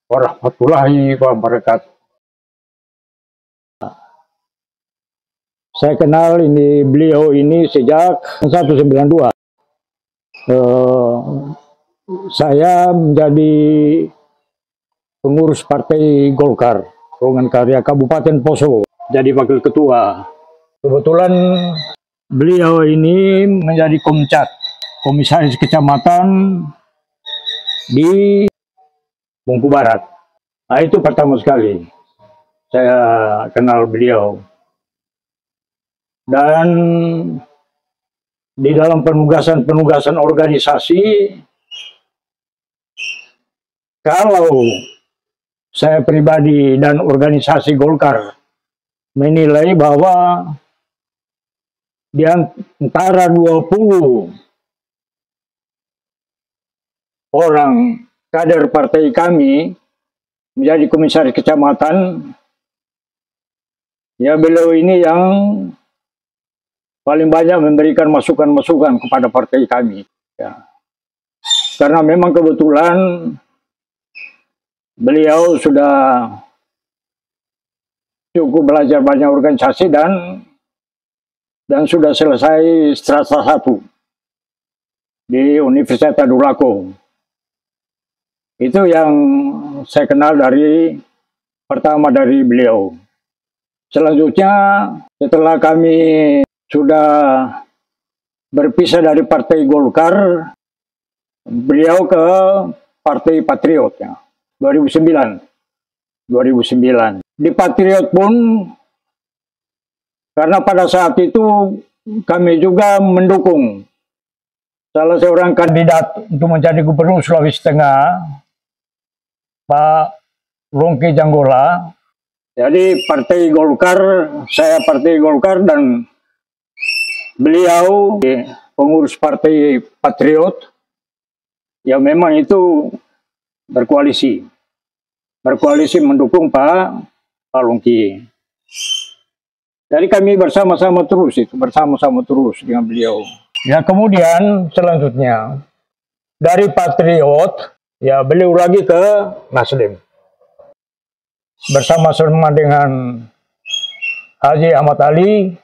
warahmatullahi wabarakatuh. Saya kenal beliau ini sejak 1992. Saya menjadi pengurus Partai Golkar, Golongan Karya Kabupaten Poso, jadi wakil ketua. Kebetulan beliau ini menjadi komcat, komisaris kecamatan di Bungku Barat. Nah, itu pertama sekali saya kenal beliau. Dan di dalam penugasan organisasi, kalau saya pribadi dan organisasi Golkar menilai bahwa di antara 20 orang kader partai kami menjadi komisaris kecamatan, ya beliau ini yang paling banyak memberikan masukan-masukan kepada partai kami. Ya. Karena memang kebetulan beliau sudah cukup belajar banyak organisasi dan sudah selesai strata 1 di Universitas Tadulako. Itu yang saya kenal pertama dari beliau. Selanjutnya setelah kami sudah berpisah dari Partai Golkar, beliau ke Partai Patriot ya, 2009. Di Patriot pun, karena pada saat itu kami juga mendukung salah seorang kandidat untuk menjadi gubernur Sulawesi Tengah, Pak Rongki Janggola. Jadi Partai Golkar, saya Partai Golkar dan beliau pengurus Partai Patriot, ya memang itu berkoalisi mendukung Pak Rongki. Jadi kami bersama-sama terus dengan beliau. Ya kemudian selanjutnya dari Patriot, ya beliau lagi ke Nasdem bersama-sama dengan Haji Ahmad Ali.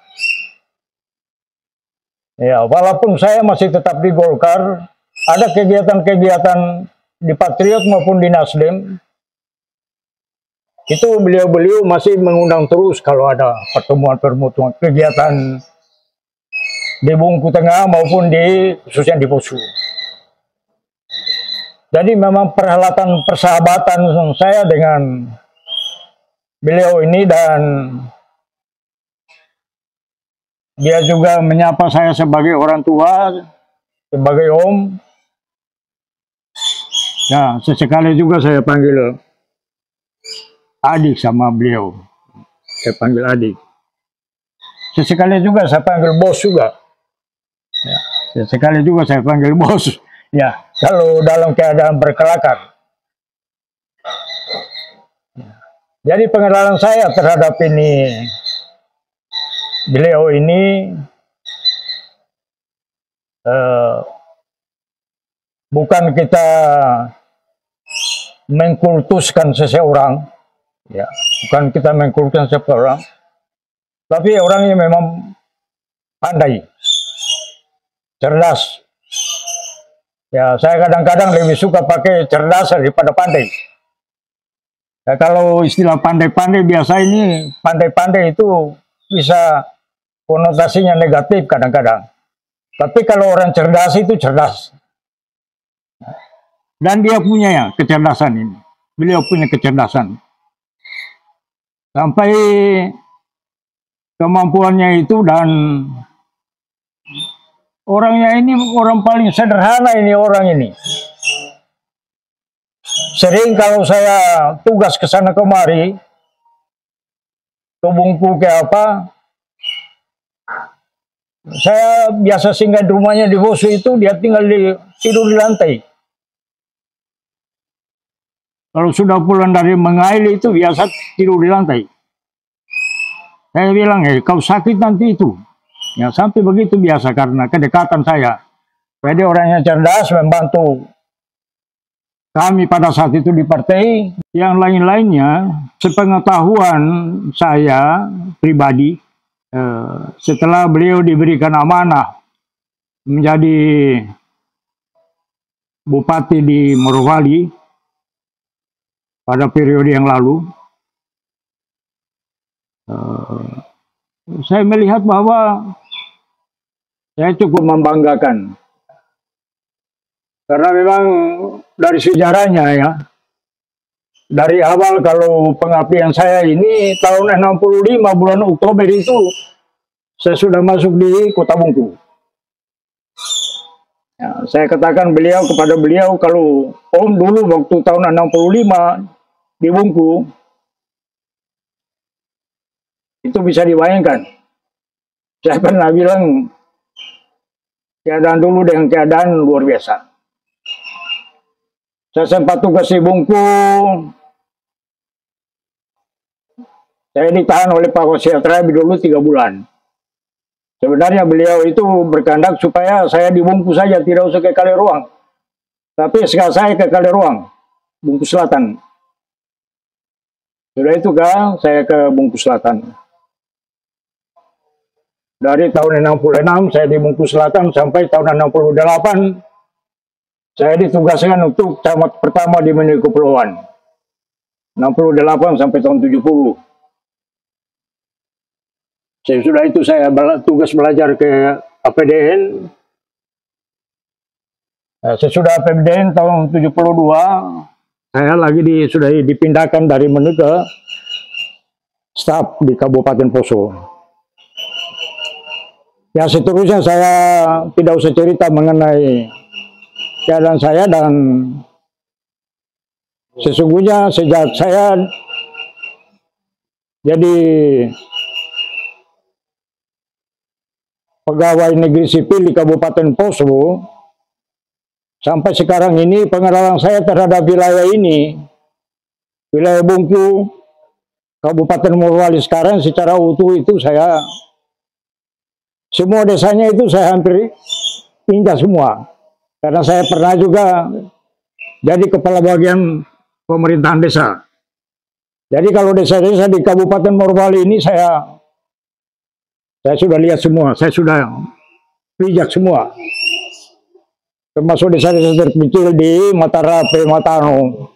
Ya, walaupun saya masih tetap di Golkar, ada kegiatan-kegiatan di Patriot maupun di Nasdem, itu beliau-beliau masih mengundang terus kalau ada pertemuan-pertemuan kegiatan di Bungku Tengah maupun khususnya di Poso. Jadi memang perhelatan persahabatan saya dengan beliau ini, dan dia juga menyapa saya sebagai orang tua, sebagai om. Nah, sesekali juga saya panggil adik sama beliau. Saya panggil adik. Sesekali juga saya panggil bos juga. Ya, sesekali juga saya panggil bos. Ya, kalau dalam keadaan berkelakar. Ya. Jadi pengenalan saya terhadap beliau ini bukan kita mengkultuskan seseorang, ya, bukan kita mengkultuskan seseorang, tapi orangnya memang pandai, cerdas. Ya, saya kadang-kadang lebih suka pakai cerdas daripada pandai. Ya, kalau istilah pandai-pandai biasa ini, pandai-pandai itu bisa konotasinya negatif kadang-kadang. Tapi kalau orang cerdas itu cerdas. Dan dia punya ya kecerdasan ini. Beliau punya kecerdasan. Sampai kemampuannya itu, dan orangnya ini orang paling sederhana orang ini. Sering kalau saya tugas ke sana kemari, ke Bungku ke apa, saya biasa singgah di rumahnya di Poso itu, dia tinggal tidur di lantai. Kalau sudah pulang dari mengail itu biasa tidur di lantai. Saya bilang, kau sakit nanti itu. Ya sampai begitu biasa karena kedekatan saya. Jadi orangnya cerdas, membantu kami pada saat itu di partai, yang lain-lainnya, sepengetahuan saya pribadi, setelah beliau diberikan amanah menjadi bupati di Morowali pada periode yang lalu, saya melihat bahwa saya cukup membanggakan. Karena memang dari sejarahnya ya, dari awal kalau pengabdian saya ini tahun 65 bulan Oktober itu, saya sudah masuk di Kota Bungku. Ya, saya katakan kepada beliau kalau Om dulu waktu tahun 65 di Bungku, itu bisa dibayangkan. Saya pernah bilang, keadaan dulu dengan keadaan luar biasa. Saya sempat tugas di Bungku, saya ditahan oleh Pak Wasiatrabi dulu 3 bulan. Sebenarnya beliau itu berkehendak supaya saya di Bungku saja, tidak usah ke Kaliruang. Tapi sekarang saya ke Kaliruang, Bungku Selatan. Sudah itu kan, saya ke Bungku Selatan. Dari tahun 66 saya di Bungku Selatan sampai tahun 68 saya ditugaskan untuk camat pertama di Menuju Kepulauan. 68 sampai tahun 70. Sesudah itu saya tugas belajar ke APDN. Sesudah APDN tahun 72, saya lagi sudah dipindahkan dari Menuju ke staf di Kabupaten Poso. Ya seterusnya saya tidak usah cerita mengenai keadaan saya, dan sesungguhnya sejak saya jadi pegawai negeri sipil di Kabupaten Poso, sampai sekarang ini pengalaman saya terhadap wilayah ini, wilayah Bungku, Kabupaten Morowali sekarang secara utuh itu saya, semua desanya itu saya hampir injak semua. Karena saya pernah juga jadi kepala bagian pemerintahan desa. Jadi kalau desa-desa di Kabupaten Morowali ini saya sudah lihat semua, saya sudah pijak semua. Termasuk desa-desa terpencil di Matarape, Matano,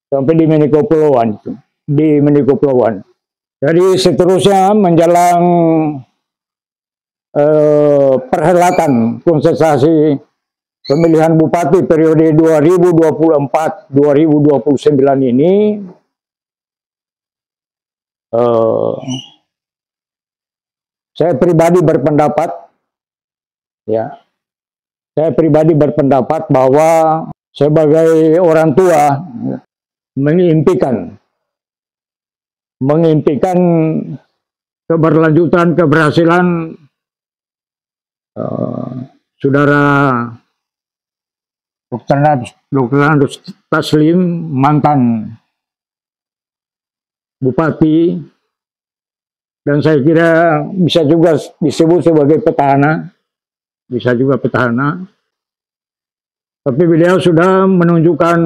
sampai di Menuju Kepulauan itu, di Menuju Kepulauan. Jadi seterusnya menjelang perhelatan kontestasi pemilihan bupati periode 2024-2029 ini, saya pribadi berpendapat, ya, saya pribadi berpendapat bahwa sebagai orang tua mengimpikan keberlanjutan, keberhasilan Saudara Dr. Nandus Taslim, mantan bupati, dan saya kira bisa juga disebut sebagai petahana, bisa juga petahana, tapi beliau sudah menunjukkan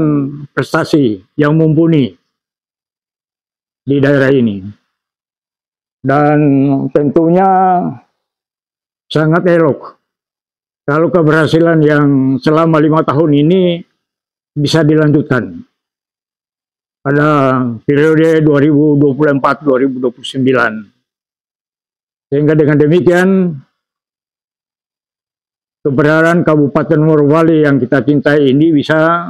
prestasi yang mumpuni di daerah ini, dan tentunya sangat elok kalau keberhasilan yang selama 5 tahun ini bisa dilanjutkan pada periode 2024-2029. Sehingga dengan demikian keberadaan Kabupaten Morowali yang kita cintai ini bisa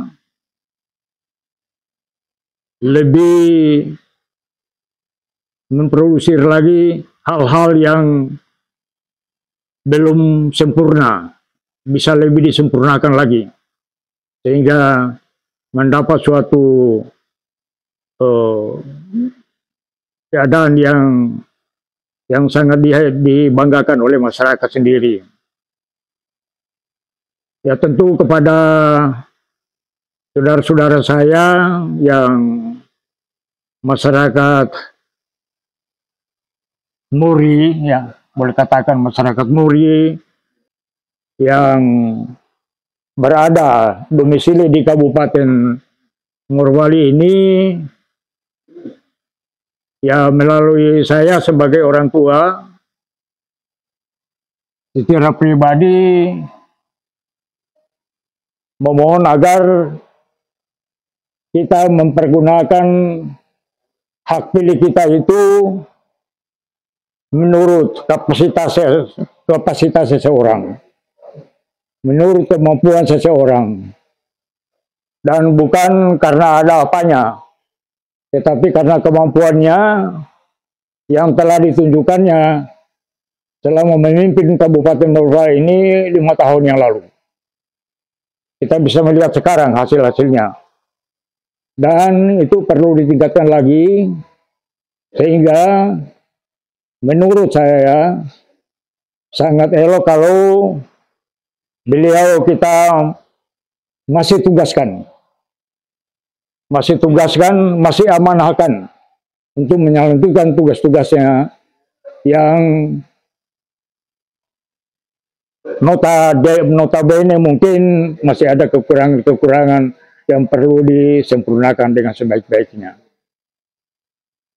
lebih memproduksi lagi hal-hal yang belum sempurna, bisa lebih disempurnakan lagi, sehingga mendapat suatu keadaan yang sangat dibanggakan oleh masyarakat sendiri. Ya tentu kepada saudara-saudara saya yang masyarakat Muri, ya boleh katakan masyarakat Muri yang berada domisili di Kabupaten Morowali ini, ya melalui saya sebagai orang tua, secara pribadi memohon agar kita mempergunakan hak pilih kita itu menurut kapasitas seseorang, menurut kemampuan seseorang, dan bukan karena ada apanya, tetapi karena kemampuannya yang telah ditunjukkannya selama memimpin Kabupaten Morowali ini 5 tahun yang lalu. Kita bisa melihat sekarang hasil-hasilnya, dan itu perlu ditingkatkan lagi, sehingga menurut saya sangat elok kalau beliau kita masih tugaskan, masih amanahkan untuk menjalankan tugas-tugasnya yang notabene mungkin masih ada kekurangan-kekurangan yang perlu disempurnakan dengan sebaik-baiknya.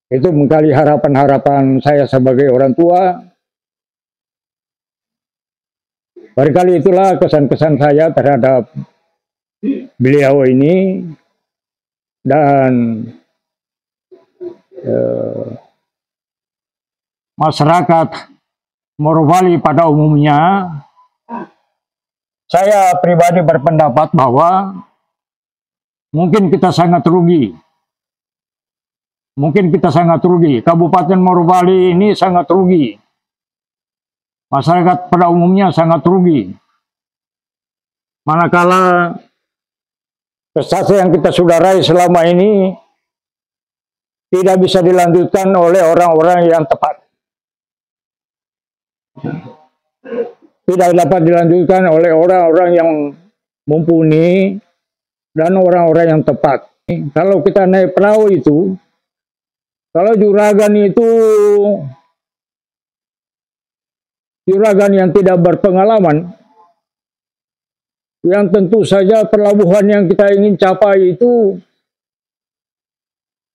Itu mengkali harapan-harapan saya sebagai orang tua. Barangkali itulah kesan-kesan saya terhadap beliau ini, dan masyarakat Morowali pada umumnya. Saya pribadi berpendapat bahwa mungkin kita sangat rugi. Kabupaten Morowali ini sangat rugi. Masyarakat pada umumnya sangat rugi. Manakala prestasi yang kita sudah raih selama ini tidak bisa dilanjutkan oleh orang-orang yang tepat. Tidak dapat dilanjutkan oleh orang-orang yang mumpuni dan orang-orang yang tepat. Kalau kita naik perahu itu, kalau juragan yang tidak berpengalaman, yang tentu saja pelabuhan yang kita ingin capai itu,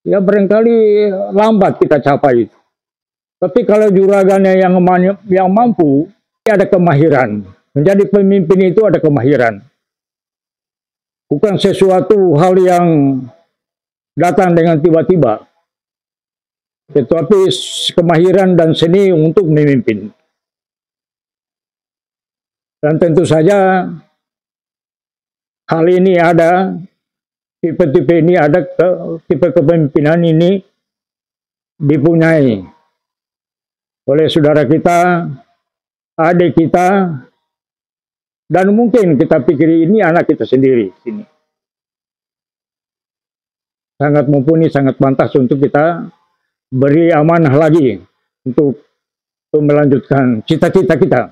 ya barangkali lambat kita capai itu. Tapi kalau juragannya yang mampu, ada kemahiran. Menjadi pemimpin itu ada kemahiran. Bukan sesuatu hal yang datang dengan tiba-tiba, tetapi kemahiran dan seni untuk memimpin. Dan tentu saja hal ini ada, tipe-tipe ini ada, tipe kepemimpinan ini dipunyai oleh saudara kita, adik kita, dan mungkin kita pikir ini anak kita sendiri. Ini sangat mumpuni, sangat pantas untuk kita beri amanah lagi untuk melanjutkan cita-cita kita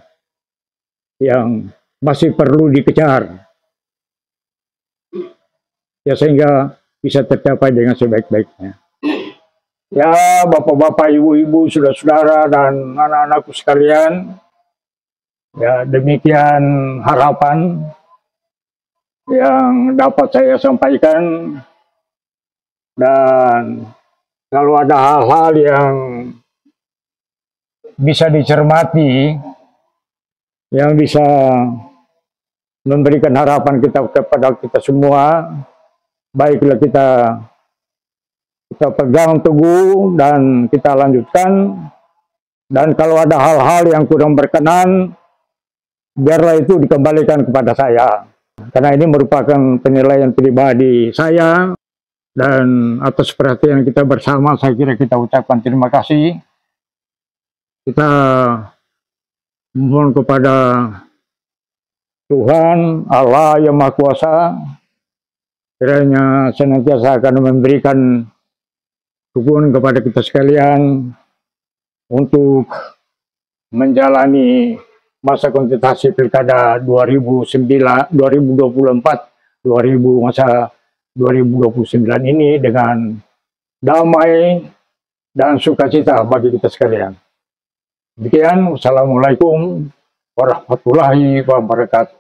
yang masih perlu dikejar, ya, sehingga bisa tercapai dengan sebaik-baiknya. Ya, bapak-bapak, ibu-ibu, saudara-saudara, dan anak-anakku sekalian, ya, demikian harapan yang dapat saya sampaikan. Dan kalau ada hal-hal yang bisa dicermati, yang bisa memberikan harapan kita kepada kita semua, baiklah kita pegang teguh dan kita lanjutkan. Dan kalau ada hal-hal yang kurang berkenan, biarlah itu dikembalikan kepada saya, karena ini merupakan penilaian pribadi saya. Dan atas perhatian kita bersama, saya kira kita ucapkan terima kasih. Kita mohon kepada Tuhan Allah yang Maha Kuasa, kiranya senantiasa akan memberikan dukungan kepada kita sekalian untuk menjalani masa kontestasi Pilkada 2024 2029 ini dengan damai dan sukacita bagi kita sekalian. Demikian, wassalamualaikum warahmatullahi wabarakatuh.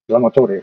Selamat sore.